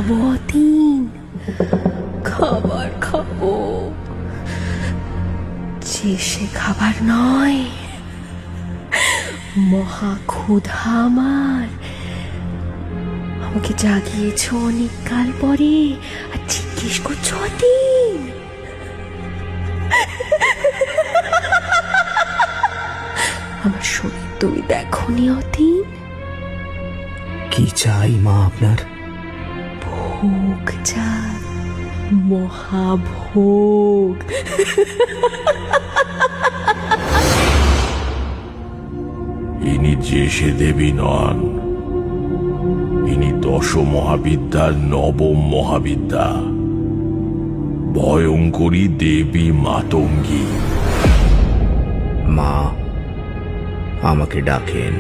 খাবো অতীন, খাবার খাবো, যে সে খাবার নয়, মহা ক্ষুধা আমার। আমাকে জাগিয়েছ অনেক কাল পরে আর জিজ্ঞেস করছো অতীন। আমার শরীর তুমি দেখোনি অতীন? কি চাই মা আপনার? ভোগ চাই, মহাভোগ। ইনি যে সে দেবী নন, ইনি দশ মহাবিদ্যার নবম মহাবিদ্যা, ভয়ঙ্করী দেবী মাতঙ্গী। মা আমাকে ডাকেন।